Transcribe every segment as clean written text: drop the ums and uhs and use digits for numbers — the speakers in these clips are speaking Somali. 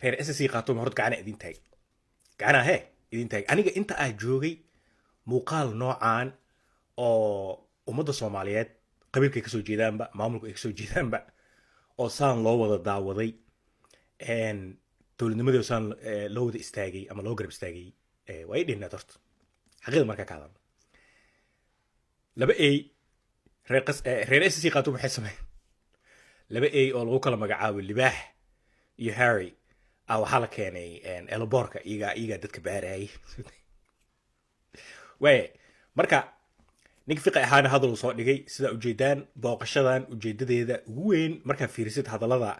reer SSC qaato ma horta gacana idin taag gacana he idin taag aniga inta aan joogay muuqaal noocaan oo ummadda Soomaaliyeed qabiilka ay kasoo jeedaanba maamulka ay kasoo jeedaanba oo saan loo wada daawaday dowladnimadii saan loo wada istaagay ama loo garab istaagay way dhinnaad horta xaqiiqda markaa ka hadalno laba ay reer SSC qaato maxay sameeyeen laba ay oo lagu kala magacaabo libaax iyo Harry waxaa la keenay eelaboorka iyaga dadka baarayay way marka ninka fiqi ahaana hadal soo dhigay sida ujeedaan booqashadan ujeedadeeda ugu weyn marka fiirisid hadalada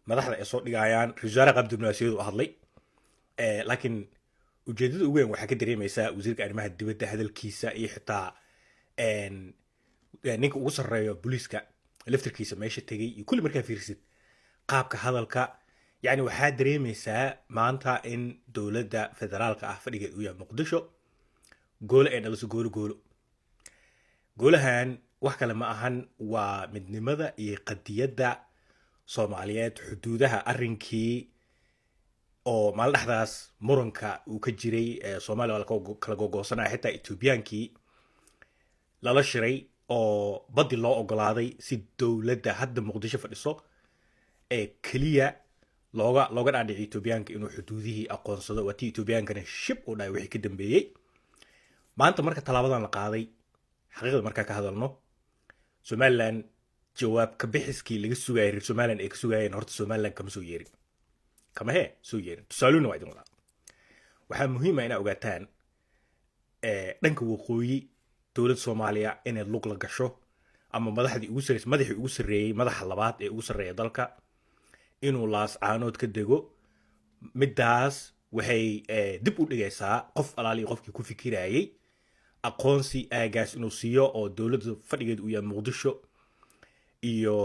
madaxda ay soo dhigayaan Rasaare Qabdibnaasiyadu hadlay laakiin ujeedada ugu weyn waxa ka dareemaysaa wasiirka arrimaha dibadda hadalkiisa iyo xitaa ninka ugu sarreeyo booliiska laftirkiisa meesha tagay iyo kulli markaa fiirisid qaabka hadalka يعني waxaa dareemaysaa maanta in dowladda federaalka ah fadhiga uu yahay Muqdisho gool ay dhaliso goolahan wax kale ma ahan waa midnimada iyo qadiyadda Soomaaliyeed xuduudaha arrinkii oo maal dhaxdaas muranka uu ka jiray Soomaaliya wala kala gogoosana xitaa Ethiopiankii lala shiray oo badi loo ogolaaday si dowladda hadda Muqdisho fadhiso kaliya looga dhaadhicay Ethiopianka inuu xuduudihii aqoonsado watii Ethiopiankana shib u dhaay wixii ka dambeeyay maanta marka talaabadan la qaaday xaqiiqda marka ka hadalno Somaliland jawaab ka bixiskii laga sugayay reer Somaliland ee ka sugayeen horta Somaliland kama soo yeerin soo yeerin tusaaluna waa idin wada waxaa muhiim ah in ogaataan dhanka waqooyi dowladda Soomaaliya inay lug la gasho ama madaxdii ugu sareeyay madaxa labaad ee ugu sareeya dalka inuu laas caanood ka dego midaas waxay dib u dhigaysaa qof alaali qofkii ku fikirayay aqoonsi aagaas inuu siiyo oo dowladda fadhigeed uu yahay Muqdisho iyo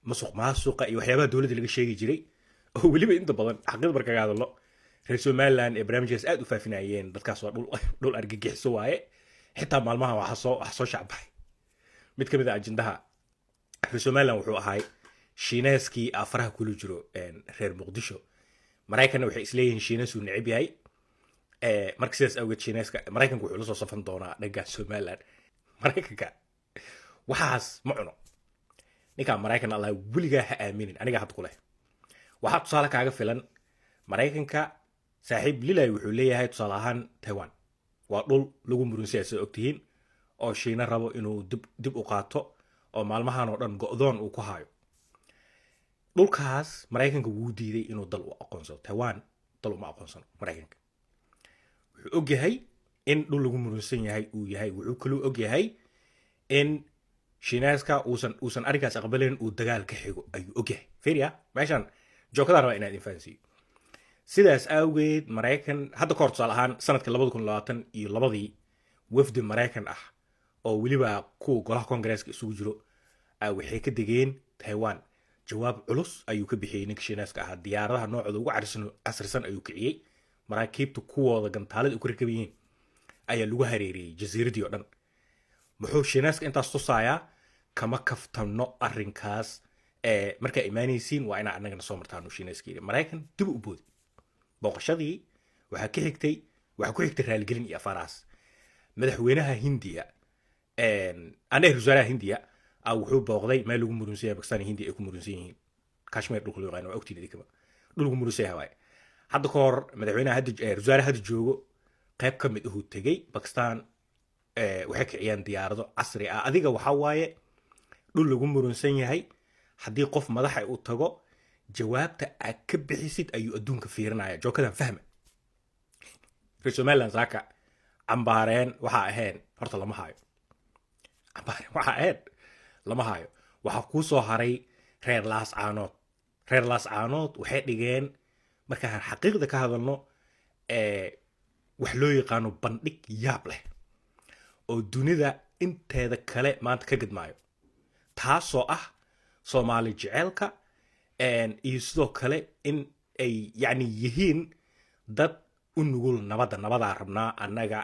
masuqa iyo waxyaabaha dowladda laga sheegi jiray oo waliba inta badan xaqiiqda marka ka hadlo reer Somaliland ee barnaamijkaas aad u faafinayeen dadkaas waa dhul argagixiso waaye xitaa maalmaha waxa soo shacbay mid kamid ah ajendaha reer Somaliland wuxuu ahay shiinaaskii afaraha kula jiro reer Muqdisho Mareykanna waxay isleeyihiin shiinaasu necib yahay marka sidaas awgeed shiinaaska Mareykanku wuxuu la soo safan doonaa dhaga Somaliland Mareykanka waxaas ma cuno ninka Mareykan Allah wiliga ha aaminin aniga had ku leh waxa tusaale kaaga filan Mareykanka saaxiib lilay wuxuu leeyahay tusaale ahaan Taiwan waa dhul lagu murunsiyaa soo ogtihiin oo shiina rabo inuu dib u qaato oo maalmahan oo dhan go'doon uu ku hayo dhulkaas Mareykanka wuu diiday inuu dal u aqoonsado Taiwan dal uma aqoonsano Mareykanka wuxuu ogyahay in dhul lagu murunsan yahay uu yahay wuxuu kale ogyahay in shiinaaska uusan arigaas aqbalin uu dagaal ka xigo ayuu ogyahay fiiriya meeshan joogadaana waa inaad infaansiyo sidaas awgeed Mareykan hadda koor tusaale ahaan sanadka 2022 wafdi Mareykan ah oo waliba kuwa golaha Congress-ka isugu jiro waxay ka degeen Taiwan jawaab culus ayuu ka bixiyay ninka shiinaaska ah diyaaradaha noocooda ugu casrisan ayuu kiciyay maraakiibta kuwooda gantaalada ku rakabayeen ayaa lagu hareeriyay jasiiradii oo dhan muxuu shiinaaska intaas tusaaya kama kaftano arrinkaas marka imaanaysiin waa inaa annagana soo martaano shiinaaskii Mareykan dib u boodi booqashadii waxa ku xigtay raaligelin iyo afaraas madaxweynaha Hindiya Rasaaraha Hindiya wuxuu booqday meel lagu murunsan yahay Pakistan Hindiya ay ku murunsan yihiin Kashmir dhulka loo yaqaan waa ogtiin idinka dhulku murunsan yahay hadda koor madaxweynaha Rasaaraha hadda joogo qayb ka mid ah uu tagay Pakistan waxay kiciyaan diyaarado casri ah adiga waxa waaye dhul lagu murunsan yahay haddii qof madax ay u tago jawaabta aad ka bixisid ayuu adduunka fiirinaya jookadan fahma reer Somaliland saaka cambaareen waxa ahayn horta lama hayo cambaareen waxa ahayn lama hayo waxa ku soo haray reer laas caanood waxay dhigeen marka xaqiiqda ka hadalno wax loo yaqaano bandhig yaab leh oo dunida inteeda kale maanta ka gadmaayo taasoo ah Soomaali jecelka iyo sidoo kale in ay yani yihiin dad u nugul nabada rabnaa annaga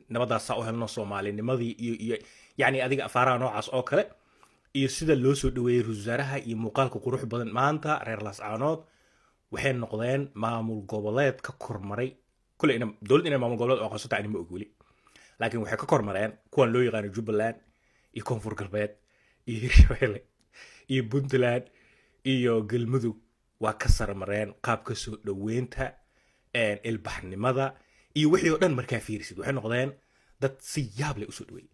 nabadaas u helno Soomaalinimadii iyo yani adiga afaaraha noocaas oo kale iyo sida loo soo dhaweeyay Rasaaraha iyo muuqaalka qurux badan maanta reer Laascaanood waxay noqdeen maamul goboleed ka kormaray kule dowlad inay maamul goboleed oo aqoonsata anima ogoli laakiin waxay ka kormareen kuwan loo yaqaano jubbaland iyo koonfur galbeed iyo hirshabelle iyo puntland iyo galmudug waa ka sarmareen qaabka soo dhoweynta ilbaxnimada iyo wixii oo dhan markaa fiirisid waxay noqdeen dad si yaab leh usoo dhaweeyey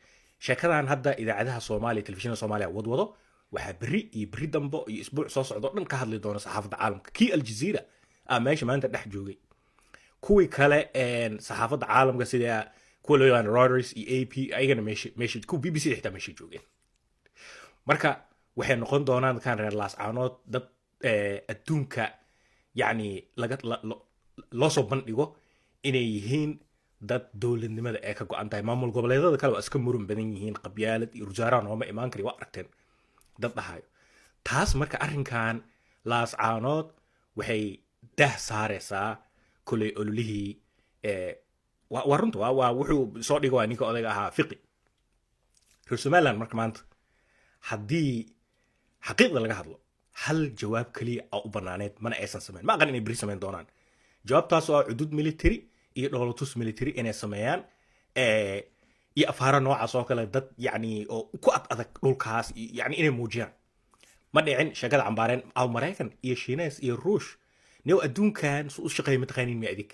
sheekadan hadda idaacadaha soomaaliya telefishinada soomaaliya wadwado waxaa berri dambo iyo isbuuc soo socdo dhan ka hadli doona saxaafadda caalamka kii aljazeera meesha maanta dhex joogay kuwii kale saxaafadda caalamka sida kuwa loo yaqaan Reuters iyo AP ayagana meesha kuwa BBC xitaa meesha joogeen marka waxay noqon doonaan kan reer laascaanood dad adduunka yacni loo soo bandhigo inay yihiin dad dowladnimada ee ka go-an tahay maamul goboleedada kale waa iska muran badan yihiin qabyaalad iyo wasaaraha nooma imaan kari waa aragteen dad dhahayo taas marka arrinkan laascaanood waxay dah saaraysaa koley ololihii waa runta waa wuxuu soo dhiga waa ninka odayga ahaa fiqi reer somaliland marka maanta haddii xaqiiqda laga hadlo hal jawaab keliya oo u banaaneed mana aysan samayn ma aqan inay beri samayn doonaan jawaabtaas oo cudud military iyo dhoolatus military inay sameeyaan iyo afaara noocaas oo kale dad yacni oo ku adag dhulkaas yacni inay muujiyaan ma dhicin sheekada cambaareen aw maraykan iyo shiinees iyo ruush new adduunkan su u shaqeeya mataqaaniin mi adig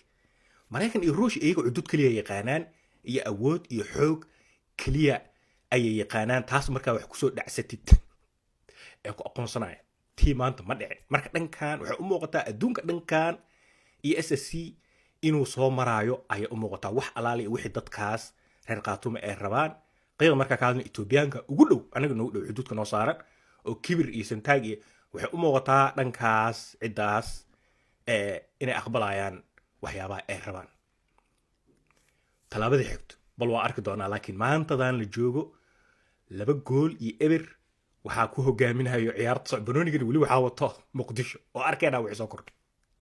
maraykan iyo ruush iyaga cudud keliya yaqaanaan iyo awood iyo xoog keliya ayay yaqaanaan taas markaa wax kusoo dhacsatid ee ku aqoonsanaya tii maanta ma dhicin marka dhankan waxay u muuqataa adduunka dhankan iyo SSC inuu soo maraayo ayay u muuqataa wax alaali iyo wixii dadkaas reer qaatume ay rabaan qiiqa markaa kaadna Etoobiyaanka ugu dhow aniga noogu dhow xuduudka noo saaran oo kibir iyo santaag iyo waxay u muuqataa dhankaas ciddaas inay aqbalayaan waxyaabaha ay rabaan talaabadii xigto bal waa arki doonaa laakiin maantadan la joogo 2 gool iyo eber waxaa ku hogaaminayo ciyaarta socbanoonigan weli waxaa wato muqdisho oo arkeenaa wixii soo kordhay